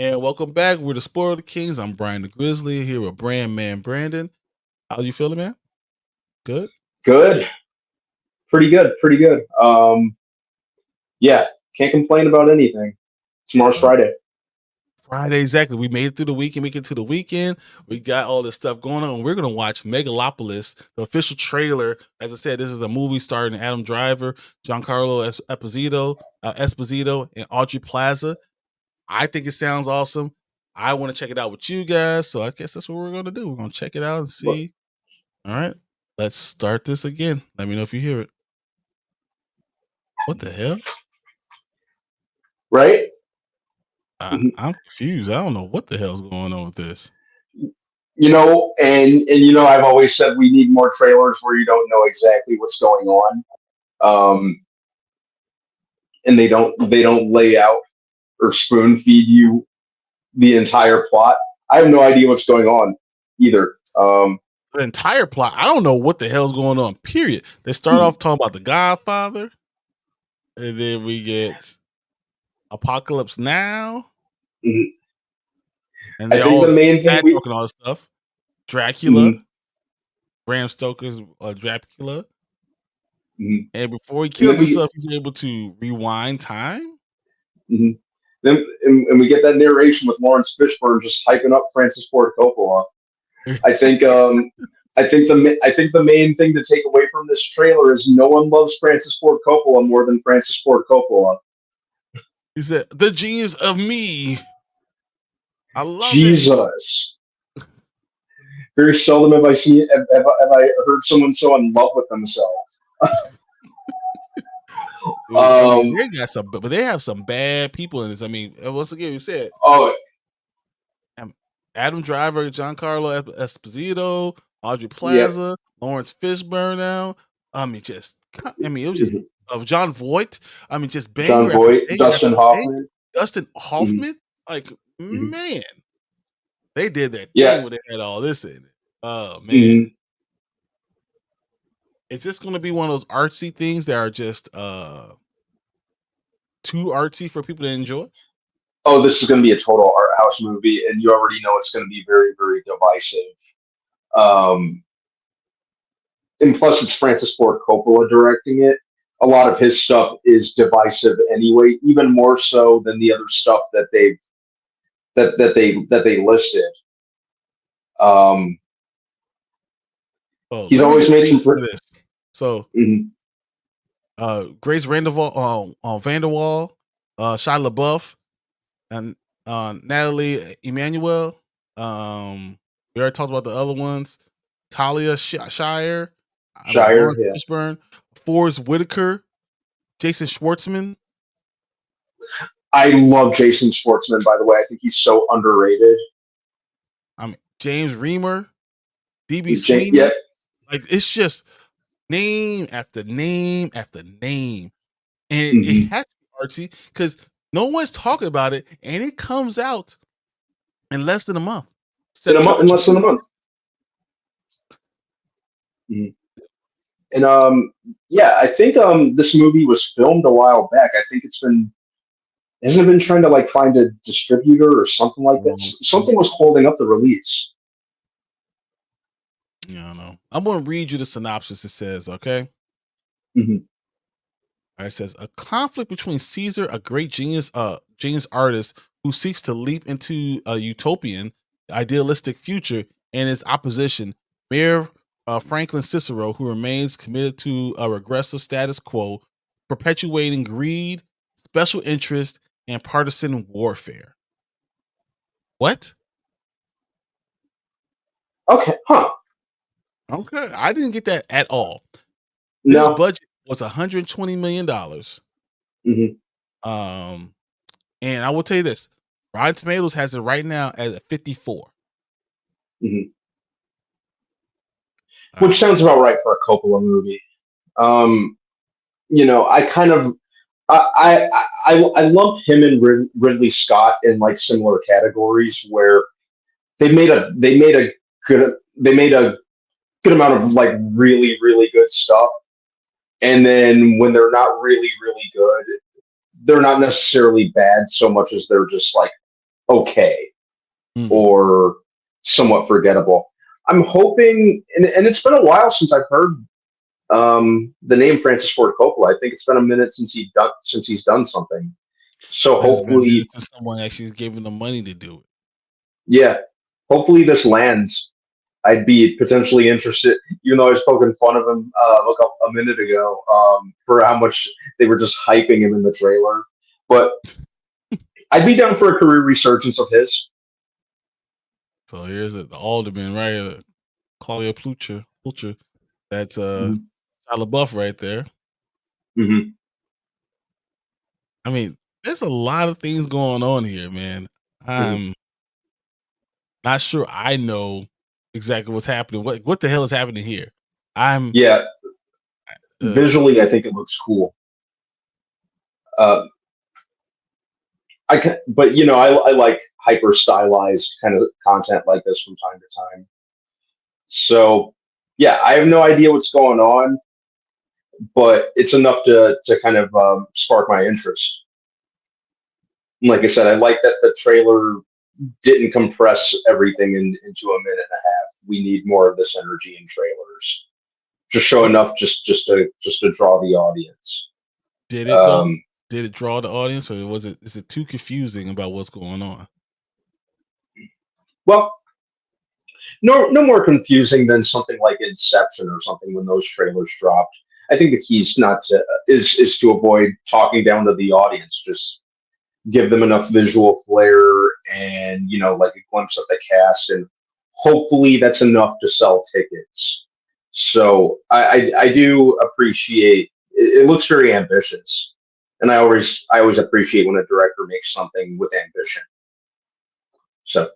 And welcome back. We're the Spoiler Kings. I'm Brian the Grizzly here with Brand Man Brandon. How you feeling, man? Good? Good, pretty good, pretty good. Yeah, can't complain about anything. Tomorrow's Uh, Friday. Friday, exactly. We made it through the weekend. We get to the weekend. We got all this stuff going on. We're going to watch Megalopolis, the official trailer. As I said, this is a movie starring Adam Driver, Giancarlo Esposito, and Audrey Plaza. I think it sounds awesome. I want to check it out with you guys. So I guess that's what we're going to do. We're going to check it out and see. All right, let's start this again. Let me know if you hear it. What the hell? Right? I'm confused. I don't know what the hell's going on with this. I've always said we need more trailers where you don't know exactly what's going on, and they don't lay out or spoon feed you the entire plot. I have no idea what's going on either. The entire plot, I don't know what the hell's going on, period. They start off talking about the Godfather, and then we get Apocalypse Now, Mhm. and I they think all the main thing talking all this stuff. Dracula, Mhm. Bram Stoker's Dracula. Mhm. And before he and then kills we himself, he's able to rewind time. mhm. then and we get that narration with Lawrence Fishburne just hyping up Francis Ford Coppola. I think I think the main thing to take away from this trailer is no one loves Francis Ford Coppola more than Francis Ford Coppola. He said, "The genius of me. I love it." Jesus, very seldom have I heard someone so in love with themselves. Dude, I mean, Um, they got some, but they have some bad people in this. I mean, once again, you said oh, Adam Driver, Giancarlo Esposito, Audrey yeah, Plaza, Lawrence Fishburne. Now, it was just of John Voight. I mean, just John banger after Voight, banger after Dustin banger. Hoffman. Dustin Mhm, Hoffman, like mhm. man, they did their Yeah, thing when they had all this in it. Oh man, mhm. is this going to be one of those artsy things that are just too artsy for people to enjoy? Oh, this is going to be a total art house movie, and you already know it's going to be very, very divisive. Um, and plus it's Francis Ford Coppola directing it. A lot of his stuff is divisive anyway, even more so than the other stuff that they listed. Um, Oh, he's let me always just made read some. some of this. So Mhm, Grace Vanderwall, Vanderwall, Shia LaBeouf, and Natalie Emmanuel. We already talked about the other ones. Talia Shire. I mean Shire, Lawrence yeah. Fishburne, Forrest Whitaker, Jason Schwartzman. I love Jason Schwartzman. By the way, I think he's so underrated. I mean James Reamer, DB Yeah, Sweeney. Like it's just name after name after name, and it hmm has to be artsy because no one's talking about it, and it comes out in less than a month. in a month, September in less than a 20th. month. Mhm. And yeah, I think this movie was filmed a while back. I think it's been hasn't it been trying to like find a distributor or something like that. Something was holding up the release. Yeah, I don't know. I'm going to read you the synopsis. It says, okay. Hmm It says a conflict between Caesar, a great genius artist who seeks to leap into a utopian, idealistic future, and his opposition, Mayor Franklin Cicero, who remains committed to a regressive status quo, perpetuating greed, special interest, and partisan warfare. What? Okay, huh? Okay, I didn't get that at all. This No. budget was $120 million. hmm Um, and I will tell you this: Rotten Tomatoes has it right now at a 54. hmm All Which right. sounds about right for a Coppola movie. Um, I kind of I lump him and Ridley Scott in like similar categories where they made a good amount of like really really good stuff, and then when they're not really really good, they're not necessarily bad so much as they're just like okay Mm. or somewhat forgettable. I'm hoping, and it's been a while since I've heard the name Francis Ford Coppola. I think it's been a minute since he's done something. So It's been a minute hopefully, since someone actually gave him the money to do it. yeah, hopefully this lands. I'd be potentially interested, even though I was poking fun of him a minute ago for how much they were just hyping him in the trailer. But I'd be down for a career resurgence of his. So here's the alderman right here, Claudia Pulcher. That's Mm-hmm. Shia LaBeouf right there. Mm-hmm. I mean, there's a lot of things going on here, man. Mm-hmm. I'm not sure I know exactly what's happening. What the hell is happening here? I'm Yeah, uh, visually, I think it looks cool. Uh, but I like hyper stylized kind of content like this from time to time. So, yeah, I have no idea what's going on, but it's enough to kind of spark my interest. And like I said, I like that the trailer didn't compress everything into a minute and a half. We need more of this energy in trailers. Just show enough, just to draw the audience. did it though? Um, Did it draw the audience, or was it is it too confusing about what's going on? well, no more confusing than something like Inception or something when those trailers dropped. I think the key's not to is to avoid talking down to the audience. Just give them enough visual flair and like a glimpse of the cast, and hopefully that's enough to sell tickets. So I do appreciate it. It looks very ambitious, and I always appreciate when a director makes something with ambition. So,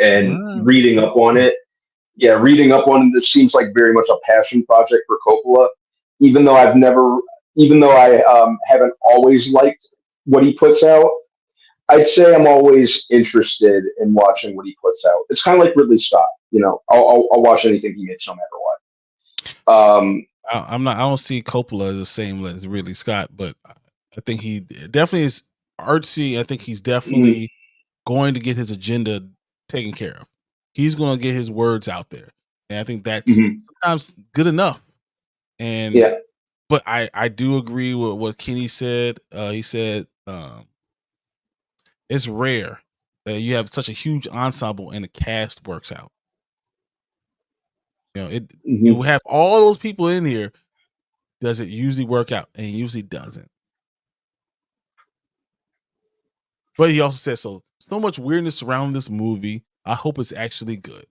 and Well, reading up on it, yeah, reading up on this seems like very much a passion project for Coppola. Even though I've never, even though I haven't always liked what he puts out, I'd say I'm always interested in watching what he puts out. It's kind of like Ridley Scott. I'll watch anything he makes no matter what. I'm not. I don't see Coppola as the same as Ridley Scott, but I think he definitely is artsy. I think he's Mhm, definitely going to get his agenda taken care of. He's going to get his words out there, and I think that's mhm, sometimes good enough. And yeah. but I do agree with what Kenny said. He said it's rare that you have such a huge ensemble and the cast works out. You Mhm. have all those people in here. Does it usually work out? And it usually doesn't. But he also said so much weirdness surrounding this movie. I hope it's actually good.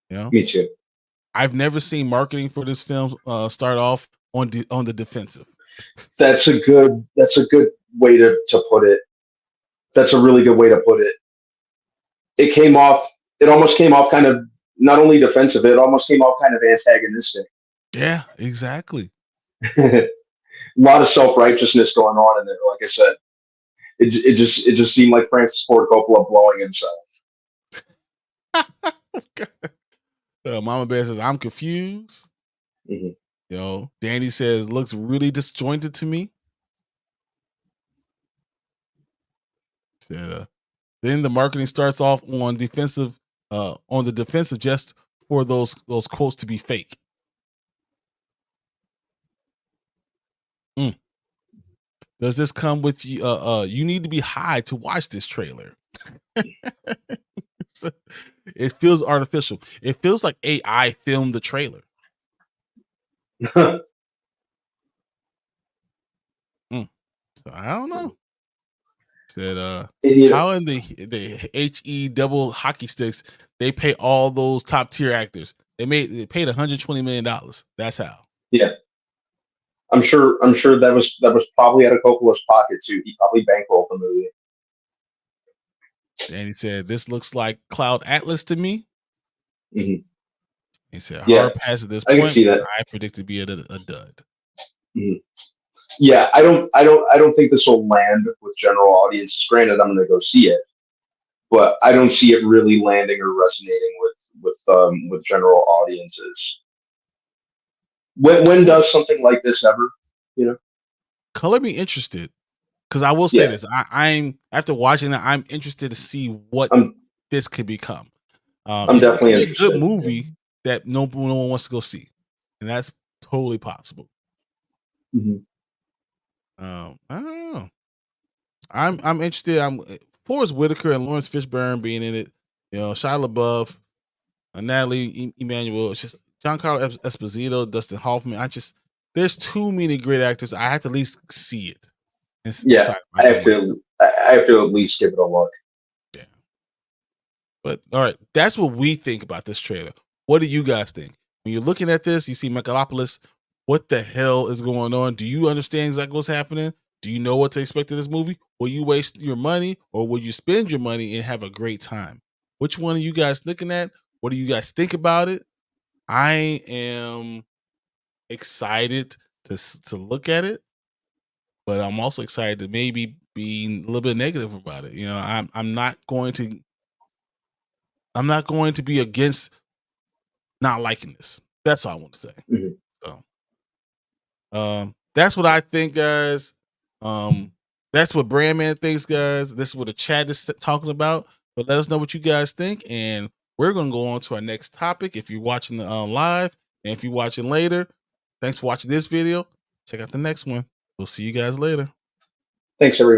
You know, Me too. I've never seen marketing for this film start off on the defensive. That's a good way to put it. That's a really good way to put it. It came off. It almost came off kind of not only defensive. It almost came off kind of antagonistic. Yeah, exactly. A lot of self righteousness going on in there. Like I said, it just seemed like Francis Ford Coppola blowing himself. Mama Bear says I'm confused. Mhm. Danny says looks really disjointed to me. Said then the marketing starts off on the defensive just for those quotes to be fake. Mm. Does this come with you? You need to be high to watch this trailer. It feels artificial. It feels like AI filmed the trailer. Mm. So I don't know. Said And, how in the HE double hockey sticks they pay all those top tier actors. They paid $120 million. That's how. yeah, I'm sure that was probably out of Coppola's pocket too. He probably bankrolled the movie. And he said this looks like Cloud Atlas to me. Mhm. He said Yeah, hard pass at this I can point, see but that. I predict to be a dud. Mhm. Yeah, I don't think this will land with general audiences. Granted, I'm going to go see it, but I don't see it really landing or resonating with general audiences. When Color, does something like this ever? You know, color me interested. because I will say Yeah, this, I'm after watching that, I'm interested to see what I'm this could become. I'm It could definitely be a good interested. movie that no one wants to go see, and that's totally possible. Mhm. I don't know. I'm interested. Forrest Whitaker and Lawrence Fishburne being in it. You know, Shia LaBeouf, Natalie Emmanuel. It's just Giancarlo Esposito, Dustin Hoffman. There's too many great actors. I have to at least see it and Yeah, decide if I do want to. I have to at least give it a look. Yeah. But all right, that's what we think about this trailer. What do you guys think? When you're looking at this, you see Megalopolis. What the hell is going on? Do you understand exactly what's happening? Do you know what to expect in this movie? Will you waste your money or will you spend your money and have a great time? Which one are you guys looking at? What do you guys think about it? I am excited to look at it, but I'm also excited to maybe be a little bit negative about it. You know, I'm not going to be against not liking this. That's all I want to say. Mhm. So, that's what I think, guys. Um, that's what Brandman thinks, guys. This is what the chat is talking about. But let us know what you guys think, and we're gonna go on to our next topic. If you're watching the live, and if you're watching later, thanks for watching this video. Check out the next one. We'll see you guys later. Thanks, everyone.